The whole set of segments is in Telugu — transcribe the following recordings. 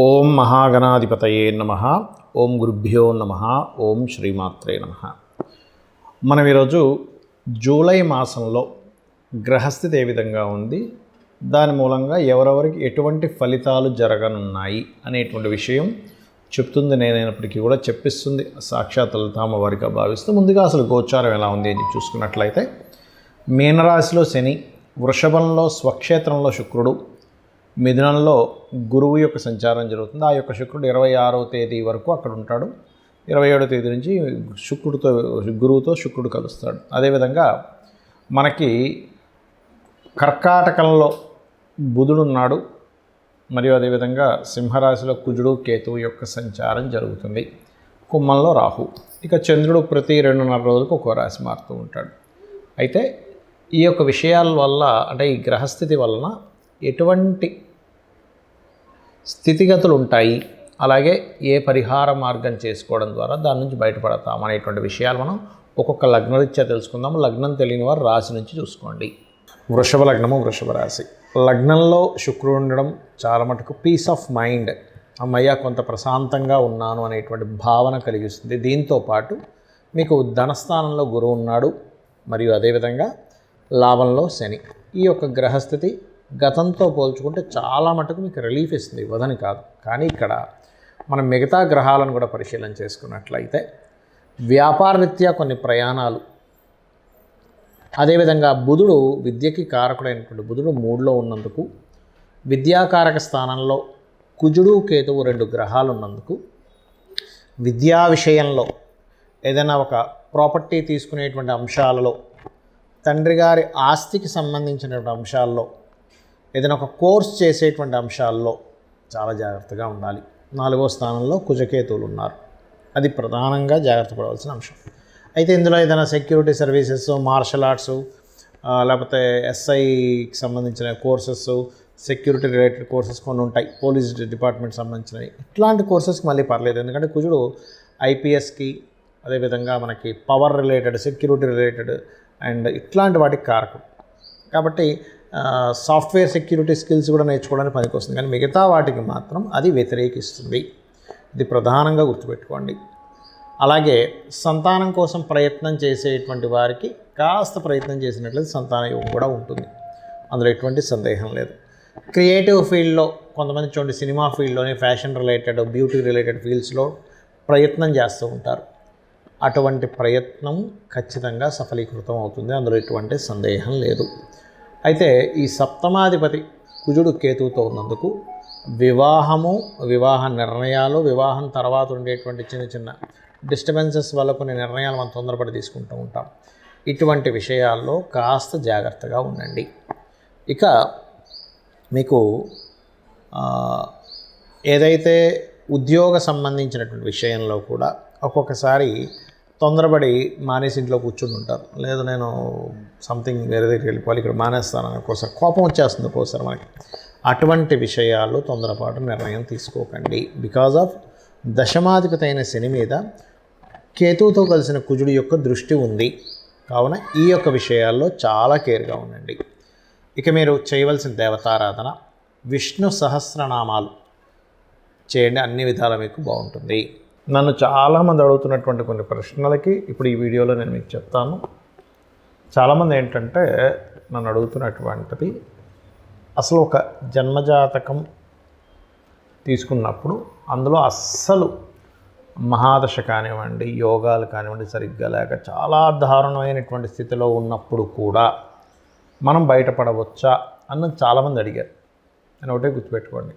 ఓం మహాగణాధిపతయే నమః. ఓం గురుభ్యో నమః. ఓం శ్రీమాత్రే నమః. మనం ఈరోజు జూలై మాసంలో గ్రహస్థితి ఏ విధంగా ఉంది, దాని మూలంగా ఎవరెవరికి ఎటువంటి ఫలితాలు జరగనున్నాయి అనేటువంటి విషయం చెప్తుంది. నేనైనప్పటికీ కూడా చెప్పిస్తుంది సాక్షాత్ లలితామ్మవారిగా భావిస్తూ, ముందుగా అసలు గోచారం ఎలా ఉంది అని చూసుకున్నట్లయితే, మీనరాశిలో శని, వృషభంలో స్వక్షేత్రంలో శుక్రుడు, మిథునంలో గురువు యొక్క సంచారం జరుగుతుంది. ఆ యొక్క శుక్రుడు 26వ తేదీ వరకు అక్కడ ఉంటాడు. 27వ తేదీ నుంచి గురువుతో శుక్రుడు కలుస్తాడు. అదేవిధంగా మనకి కర్కాటకంలో బుధుడు ఉన్నాడు. మరియు అదేవిధంగా సింహరాశిలో కుజుడు కేతువు యొక్క సంచారం జరుగుతుంది. కుంభంలో రాహు. ఇక చంద్రుడు ప్రతి 2.5 రోజులకు ఒక్కో రాశి మారుతూ ఉంటాడు. అయితే ఈ యొక్క విషయాల వల్ల, అంటే ఈ గ్రహస్థితి వలన ఎటువంటి స్థితిగతులు ఉంటాయి, అలాగే ఏ పరిహార మార్గం చేసుకోవడం ద్వారా దాని నుంచి బయటపడతాం అనేటువంటి విషయాలు మనం ఒక్కొక్క లగ్నరీత్యా తెలుసుకుందాం. లగ్నం తెలియని వారు రాశి నుంచి చూసుకోండి. వృషభ లగ్నము, వృషభ రాశి. లగ్నంలో శుక్రుడు ఉండడం చాలా మటుకు పీస్ ఆఫ్ మైండ్, అమ్మయ్య కొంత ప్రశాంతంగా ఉన్నాను అనేటువంటి భావన కలిగిస్తుంది. దీంతోపాటు మీకు ధనస్థానంలో గురువు ఉన్నాడు, మరియు అదేవిధంగా లాభంలో శని. ఈ యొక్క గ్రహస్థితి గతంతో పోల్చుకుంటే చాలా మటుకు మీకు రిలీఫ్ ఇస్తుంది, ఇవ్వదని కాదు. కానీ ఇక్కడ మనం మిగతా గ్రహాలను కూడా పరిశీలన చేసుకున్నట్లయితే, వ్యాపారరీత్యా కొన్ని ప్రయాణాలు, అదేవిధంగా బుధుడు విద్యకి కారకుడైనటువంటి బుధుడు 3లో ఉన్నందుకు, విద్యాకారక స్థానంలో కుజుడు కేతువు 2 గ్రహాలు ఉన్నందుకు, విద్యా విషయంలో ఏదైనా ఒక ప్రాపర్టీ తీసుకునేటువంటి అంశాలలో, తండ్రి గారి ఆస్తికి సంబంధించినటువంటి అంశాల్లో, ఏదైనా ఒక కోర్స్ చేసేటువంటి అంశాల్లో చాలా జాగ్రత్తగా ఉండాలి. 4వ స్థానంలో కుజకేతువులు ఉన్నారు. అది ప్రధానంగా జాగ్రత్త పడవలసిన అంశం. అయితే ఇందులో ఏదైనా సెక్యూరిటీ సర్వీసెస్, మార్షల్ ఆర్ట్స్, లేకపోతే ఎస్ఐకి సంబంధించిన కోర్సెస్, సెక్యూరిటీ రిలేటెడ్ కోర్సెస్ కొన్ని ఉంటాయి, పోలీస్ డిపార్ట్మెంట్ సంబంధించినవి. ఇట్లాంటి కోర్సెస్కి మళ్ళీ పర్లేదు, ఎందుకంటే కుజుడు ఐపీఎస్కి, అదేవిధంగా మనకి power related, security related and ఇట్లాంటి వాటికి కారకుడు. కాబట్టి సాఫ్ట్వేర్ సెక్యూరిటీ స్కిల్స్ కూడా నేర్చుకోవడానికి పనికొస్తుంది. కానీ మిగతా వాటికి మాత్రం అది వ్యతిరేకిస్తుంది. ఇది ప్రధానంగా గుర్తుపెట్టుకోండి. అలాగే సంతానం కోసం ప్రయత్నం చేసేటువంటి వారికి కాస్త ప్రయత్నం చేసినట్లయితే సంతాన యోగం కూడా ఉంటుంది, అందులో ఎటువంటి సందేహం లేదు. క్రియేటివ్ ఫీల్డ్లో కొంతమంది చూడండి, సినిమా ఫీల్డ్లోనే ఫ్యాషన్ రిలేటెడ్, బ్యూటీ రిలేటెడ్ ఫీల్డ్స్లో ప్రయత్నం చేస్తూ ఉంటారు. అటువంటి ప్రయత్నం ఖచ్చితంగా సఫలీకృతం అవుతుంది, అందులో ఎటువంటి సందేహం లేదు. అయితే ఈ సప్తమాధిపతి కుజుడు కేతువుతో ఉన్నందుకు వివాహము, వివాహ నిర్ణయాలు, వివాహం తర్వాత ఉండేటువంటి చిన్న చిన్న డిస్టర్బెన్సెస్ వల్ల కొన్ని నిర్ణయాలు మనం తొందరపడి తీసుకుంటూ ఉంటాం. ఇటువంటి విషయాల్లో కాస్త జాగ్రత్తగా ఉండండి. ఇక మీకు ఏదైతే ఉద్యోగ సంబంధించినటువంటి విషయంలో కూడా ఒక్కొక్కసారి తొందరపడి మానేసి ఇంట్లో కూర్చుని ఉంటారు. లేదు నేను సంథింగ్ వేరే దగ్గరికి వెళ్ళిపోవాలి, ఇక్కడ మానేస్తానని ఒక్కోసారి కోపం వచ్చేస్తుంది ఒక్కోసారి మనకి. అటువంటి విషయాల్లో తొందరపాటు నిర్ణయం తీసుకోకండి. బికాజ్ ఆఫ్ దశమాధిపతి అయిన శని మీద కేతువుతో కలిసిన కుజుడు యొక్క దృష్టి ఉంది. కావున ఈ యొక్క విషయాల్లో చాలా కేర్గా ఉండండి. ఇక మీరు చేయవలసిన దేవతారాధన, విష్ణు సహస్రనామాలు చేయండి, అన్ని విధాల మీకు బాగుంటుంది. నన్ను చాలామంది అడుగుతున్నటువంటి కొన్ని ప్రశ్నలకి ఇప్పుడు ఈ వీడియోలో నేను మీకు చెప్తాను. చాలామంది ఏంటంటే నన్ను అడుగుతున్నటువంటిది, అసలు ఒక జన్మజాతకం తీసుకున్నప్పుడు అందులో అస్సలు మహాదశ కానివ్వండి, యోగాలు కానివ్వండి సరిగ్గా లేక చాలా దారుణమైనటువంటి స్థితిలో ఉన్నప్పుడు కూడా మనం బయటపడవచ్చా అన్నది చాలామంది అడిగారు. నేను ఒకటే గుర్తుపెట్టుకోండి,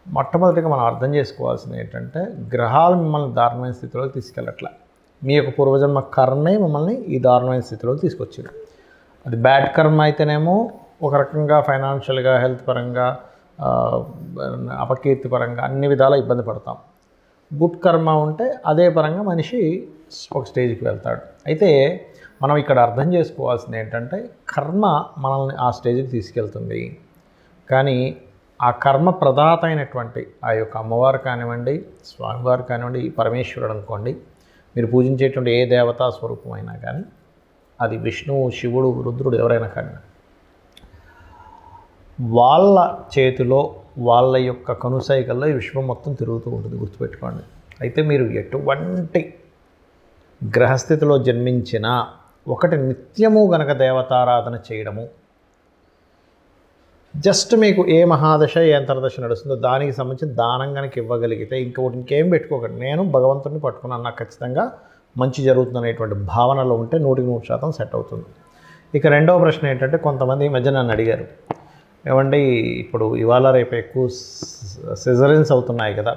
మొట్టమొదటిగా మనం అర్థం చేసుకోవాల్సింది ఏంటంటే, గ్రహాలు మిమ్మల్ని దారుణమైన స్థితిలోకి తీసుకెళ్ళట్లే. మీ యొక్క పూర్వజన్మ కర్మే మిమ్మల్ని ఈ దారుణమైన స్థితిలోకి తీసుకొచ్చింది. అది బ్యాడ్ కర్మ అయితేనేమో ఒక రకంగా ఫైనాన్షియల్గా, హెల్త్ పరంగా, అపకీర్తి పరంగా అన్ని విధాలా ఇబ్బంది పడతాం. గుడ్ కర్మ ఉంటే అదే పరంగా మనిషి ఒక స్టేజ్కి వెళ్తాడు. అయితే మనం ఇక్కడ అర్థం చేసుకోవాల్సింది ఏంటంటే, కర్మ మనల్ని ఆ స్టేజ్కి తీసుకెళ్తుంది. కానీ ఆ కర్మ ప్రదాత అయినటువంటి ఆ యొక్క అమ్మవారు కానివ్వండి, స్వామివారు కానివ్వండి, ఈ పరమేశ్వరుడు అనుకోండి, మీరు పూజించేటువంటి ఏ దేవతా స్వరూపమైనా కానీ, అది విష్ణువు, శివుడు, రుద్రుడు ఎవరైనా కానీ, వాళ్ళ చేతిలో వాళ్ళ యొక్క కనుసైకల్లో ఈ విశ్వం మొత్తం తిరుగుతూ ఉంటుంది, గుర్తుపెట్టుకోండి. అయితే మీరు ఎటువంటి గ్రహస్థితిలో జన్మించినా ఒకటి నిత్యము గనక దేవతారాధన చేయడము, జస్ట్ మీకు ఏ మహాదశ ఏ అంతర్దశ నడుస్తుందో దానికి సంబంధించి దానం కనుక ఇవ్వగలిగితే ఇంకేం పెట్టుకోకండి. నేను భగవంతుడిని పట్టుకున్నాను, నాకు ఖచ్చితంగా మంచి జరుగుతుంది అనేటువంటి భావనలో ఉంటే 100% సెట్ అవుతుంది. ఇక రెండవ ప్రశ్న ఏంటంటే, కొంతమంది ఈ మధ్య నన్ను అడిగారు, ఏమండి ఇప్పుడు ఇవాళ రేపు ఎక్కువ సిజరన్స్ అవుతున్నాయి కదా,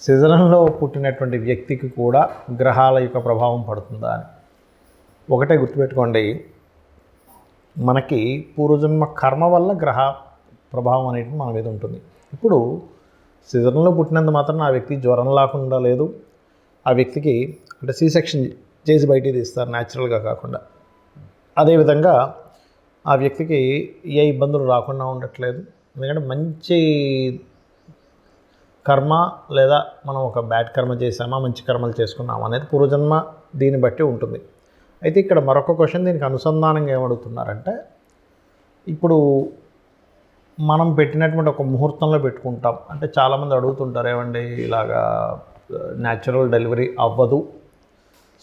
సిజరన్లో పుట్టినటువంటి వ్యక్తికి కూడా గ్రహాల యొక్క ప్రభావం పడుతుందా అని. ఒకటే గుర్తుపెట్టుకోండి, మనకి పూర్వజన్మ కర్మ వల్ల గ్రహ ప్రభావం అనేది మన మీద ఉంటుంది. ఇప్పుడు సిజరన్లో పుట్టినంత మాత్రం ఆ వ్యక్తి జ్వరం లేకుండా లేదు, ఆ వ్యక్తికి అంటే C-సెక్షన్ చేసి బయటికి తీస్తారు న్యాచురల్గా కాకుండా. అదేవిధంగా ఆ వ్యక్తికి ఏ ఇబ్బందులు రాకుండా ఉండట్లేదు, ఎందుకంటే మంచి కర్మ లేదా మనం ఒక బ్యాడ్ కర్మ చేసామా మంచి కర్మలు చేసుకున్నామా అనేది పూర్వజన్మ దీన్ని బట్టి ఉంటుంది. అయితే ఇక్కడ మరొక క్వశ్చన్ దీనికి అనుసంధానంగా ఏమడుగుతున్నారంటే, ఇప్పుడు మనం పెట్టినటువంటి ఒక ముహూర్తంలో పెట్టుకుంటాం అంటే చాలామంది అడుగుతుంటారు, ఏమండి ఇలాగా న్యాచురల్ డెలివరీ అవ్వదు,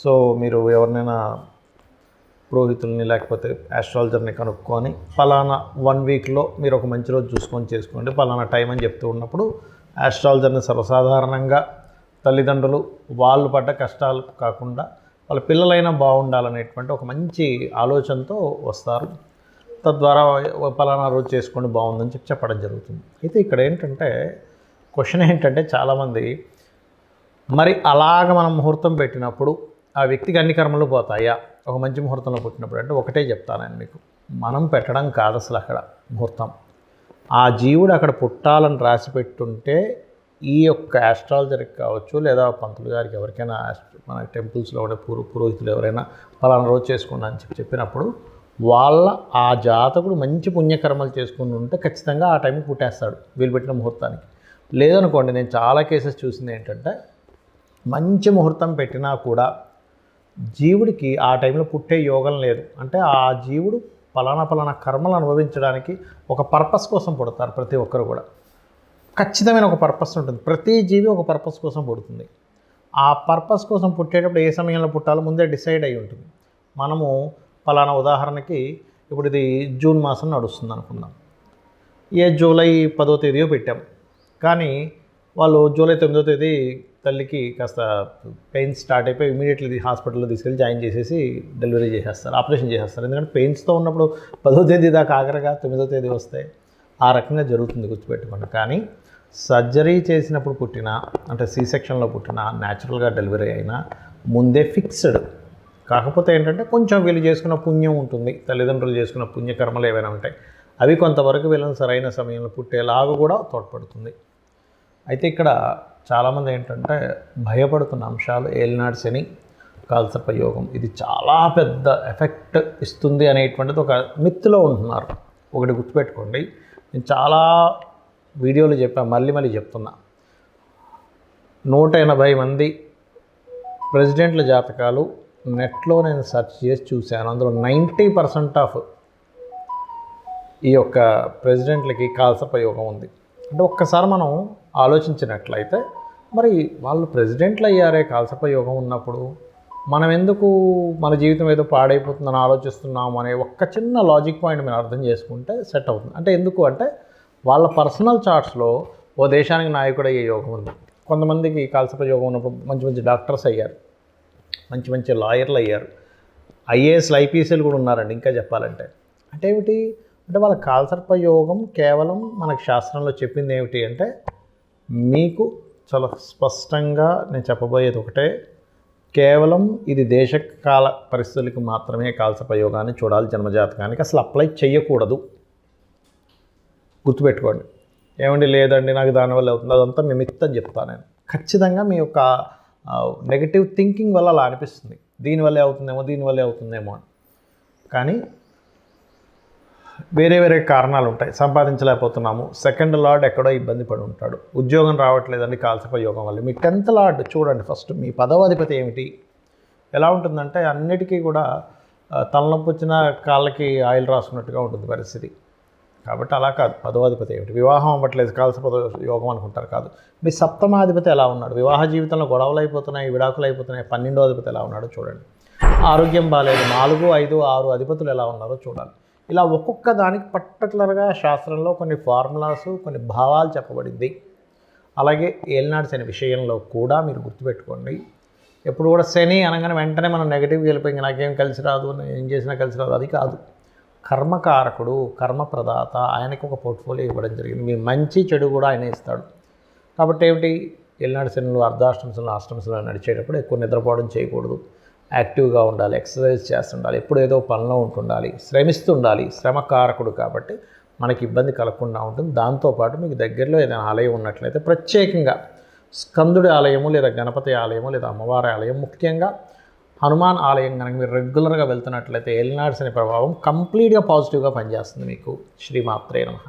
సో మీరు ఎవరినైనా పురోహితుల్ని లేకపోతే ఆస్ట్రాలజర్ని కనుక్కొని పలానా 1 వీక్లో మీరు ఒక మంచి రోజు చూసుకొని చేసుకోండి పలానా టైం అని చెప్తూ ఉన్నప్పుడు, ఆస్ట్రాలజర్ని సర్వసాధారణంగా తల్లిదండ్రులు వాళ్ళు పడ్డ కష్టాలు కాకుండా వాళ్ళ పిల్లలైనా బాగుండాలనేటువంటి ఒక మంచి ఆలోచనతో వస్తారు. తద్వారా పలానా రోజు చేసుకోండి బాగుందని చెప్పడం జరుగుతుంది. అయితే ఇక్కడ ఏంటంటే క్వశ్చన్ ఏంటంటే, చాలామంది మరి అలాగ మనం ముహూర్తం పెట్టినప్పుడు ఆ వ్యక్తికి అన్ని కర్మలు పోతాయా ఒక మంచి ముహూర్తంలో పుట్టినప్పుడు అంటే, ఒకటే చెప్తానండి మీకు, మనం పెట్టడం కాదు అసలు అక్కడ ముహూర్తం. ఆ జీవుడు అక్కడ పుట్టాలని రాసి పెట్టుంటే ఈ యొక్క ఆస్ట్రాలజర్కి కావచ్చు లేదా పంతులు గారికి ఎవరికైనా మన టెంపుల్స్లో ఉండే పురోహితులు ఎవరైనా పలానా రోజు చేసుకోండి అని చెప్పినప్పుడు వాళ్ళ ఆ జాతకుడు మంచి పుణ్యకర్మలు చేసుకుని ఉంటే ఖచ్చితంగా ఆ టైంకి పుట్టేస్తాడు వీళ్ళు పెట్టిన ముహూర్తానికి. లేదనుకోండి, నేను చాలా కేసెస్ చూసింది ఏంటంటే, మంచి ముహూర్తం పెట్టినా కూడా జీవుడికి ఆ టైంలో పుట్టే యోగం లేదు. అంటే ఆ జీవుడు పలానా కర్మలు అనుభవించడానికి ఒక పర్పస్ కోసం పుడతారు. ప్రతి ఒక్కరు కూడా ఖచ్చితమైన ఒక పర్పస్ ఉంటుంది. ప్రతి జీవి ఒక పర్పస్ కోసం పుడుతుంది. ఆ పర్పస్ కోసం పుట్టేటప్పుడు ఏ సమయంలో పుట్టాలో ముందే డిసైడ్ అయి ఉంటుంది. మనము పలానా ఉదాహరణకి ఇప్పుడు ఇది జూన్ మాసం నడుస్తుంది అనుకుందాం, జూలై 10వ తేదీయో పెట్టాం, కానీ వాళ్ళు జూలై 9వ తేదీ తల్లికి కాస్త పెయిన్స్ స్టార్ట్ అయిపోయి ఇమీడియట్లీ హాస్పిటల్లో తీసుకెళ్ళి జాయిన్ చేసేసి డెలివరీ చేసేస్తారు, ఆపరేషన్ చేసేస్తారు. ఎందుకంటే పెయిన్స్తో ఉన్నప్పుడు 10వ తేదీ దాకా ఆఖరిగా 9వ తేదీ వస్తే ఆ రకంగా జరుగుతుంది, గుర్తుపెట్టుకోండి. కానీ సర్జరీ చేసినప్పుడు పుట్టిన అంటే C-సెక్షన్లో పుట్టిన న్యాచురల్గా డెలివరీ అయినా ముందే ఫిక్స్డ్. కాకపోతే ఏంటంటే కొంచెం వీళ్ళు చేసుకున్న పుణ్యం ఉంటుంది, తల్లిదండ్రులు చేసుకున్న పుణ్యకర్మలు ఏవైనా ఉంటాయి, అవి కొంతవరకు వీళ్ళని సరైన సమయంలో పుట్టేలాగా కూడా తోడ్పడుతుంది. అయితే ఇక్కడ చాలామంది ఏంటంటే భయపడుతున్న అంశాలు ఏలినాడు శని, కాలసర్ప యోగం, ఇది చాలా పెద్ద ఎఫెక్ట్ ఇస్తుంది అనేటువంటిది ఒక మిత్తులో ఉంటున్నారు. ఒకటి గుర్తుపెట్టుకోండి, నేను చాలా వీడియోలు చెప్పాను, మళ్ళీ చెప్తున్నా, 180 మంది ప్రెసిడెంట్ల జాతకాలు నెట్లో నేను సెర్చ్ చేసి చూశాను. అందులో 90% ఆఫ్ ఈ యొక్క ప్రెసిడెంట్లకి కాలసర్ప యోగం ఉంది. అంటే ఒక్కసారి మనం ఆలోచించినట్లయితే, మరి వాళ్ళు ప్రెసిడెంట్లు అయ్యారే కాలసర్ప యోగం ఉన్నప్పుడు మనం ఎందుకు మన జీవితం ఏదో పాడైపోతుందని ఆలోచిస్తున్నాము అనే ఒక్క చిన్న లాజిక్ పాయింట్ మీరు అర్థం చేసుకుంటే సెట్ అవుతుంది. అంటే ఎందుకు అంటే, వాళ్ళ పర్సనల్ చార్ట్స్లో ఓ దేశానికి నాయకుడు అయ్యే యోగం ఉంది. కొంతమందికి కాలసర్ప యోగం ఉన్నప్పుడు మంచి డాక్టర్స్ అయ్యారు, మంచి లాయర్లు అయ్యారు, IASలు IPSలు కూడా ఉన్నారండి. ఇంకా చెప్పాలంటే అంటే ఏమిటి అంటే, వాళ్ళ కాలసర్ప యోగం కేవలం మనకు శాస్త్రంలో చెప్పింది ఏమిటి అంటే, మీకు చాలా స్పష్టంగా నేను చెప్పబోయేది ఒకటే, కేవలం ఇది దేశకాల పరిస్థితులకు మాత్రమే కాలసర్ప యోగాన్ని చూడాలి, జన్మజాతకానికి అసలు అప్లై చేయకూడదు. గుర్తుపెట్టుకోండి. ఏమండి లేదండి నాకు దానివల్ల అవుతుంది, అదంతా మీ మిత్తం చెప్తాను నేను. ఖచ్చితంగా మీ యొక్క నెగటివ్ థింకింగ్ వల్ల అలా అనిపిస్తుంది, దీనివల్లే అవుతుందేమో అని. కానీ వేరే కారణాలు ఉంటాయి. సంపాదించలేకపోతున్నాము, సెకండ్ లార్డ్ ఎక్కడో ఇబ్బంది పడి ఉంటాడు, ఉద్యోగం రావట్లేదండి కాలసర్ప యోగం వల్ల. మీ 10th లార్డ్ చూడండి ఫస్ట్, మీ 10వ అధిపతి ఏమిటి, ఎలా ఉంటుందంటే అన్నిటికీ కూడా తలనొప్పి వచ్చిన కాళ్ళకి ఆయిల్ రాసుకున్నట్టుగా ఉంటుంది పరిస్థితి. కాబట్టి అలా కాదు. 10వ అధిపతి ఏమిటి, వివాహం అవ్వట్లేదు కాలసర్ప యోగం అనుకుంటారు, కాదు. మీ 7వ అధిపతి ఎలా ఉన్నాడు, వివాహ జీవితంలో గొడవలు అయిపోతున్నాయి, విడాకులు అయిపోతున్నాయి. 12వ అధిపతి ఎలా ఉన్నాడో చూడండి. ఆరోగ్యం బాగాలేదు, 4, 5, 6 అధిపతులు ఎలా ఉన్నారో చూడాలి. ఇలా ఒక్కొక్క దానికి పర్టికులర్గా శాస్త్రంలో కొన్ని ఫార్ములాస్, కొన్ని భావాలు చెప్పబడింది. అలాగే ఏలినాడు శని విషయంలో కూడా మీరు గుర్తుపెట్టుకోండి, ఎప్పుడు కూడా శని అనగానే వెంటనే మనం నెగిటివ్గా వెళ్ళిపోయి నాకేం కలిసి రాదు, ఏం చేసినా కలిసి రాదు, అది కాదు. కర్మకారకుడు, కర్మప్రదాత, ఆయనకు ఒక పోర్ట్ఫోలియో ఇవ్వడం జరిగింది. మీ మంచి చెడు కూడా ఆయన ఇస్తాడు. కాబట్టి ఏమిటి, ఏలినాడు శనులు అర్ధాష్టంశంలో అష్టంశంలో నడిచేటప్పుడు ఎక్కువ నిద్రపోవడం చేయకూడదు, యాక్టివ్గా ఉండాలి, ఎక్సర్సైజ్ చేస్తుండాలి, ఎప్పుడు ఏదో పనిలో ఉంటుండాలి, శ్రమిస్తుండాలి. శ్రమకారకుడు కాబట్టి మనకి ఇబ్బంది కలగకుండా ఉంటుంది. దాంతోపాటు మీకు దగ్గరలో ఏదైనా ఆలయం ఉన్నట్లయితే ప్రత్యేకంగా స్కందుడి ఆలయము లేదా గణపతి ఆలయము లేదా అమ్మవారి ఆలయం, ముఖ్యంగా హనుమాన్ ఆలయం కనుక మీరు రెగ్యులర్గా వెళ్తున్నట్లయితే ఏలినాడు శని ప్రభావం కంప్లీట్గా పాజిటివ్గా పనిచేస్తుంది మీకు. శ్రీమాత్రే నమః.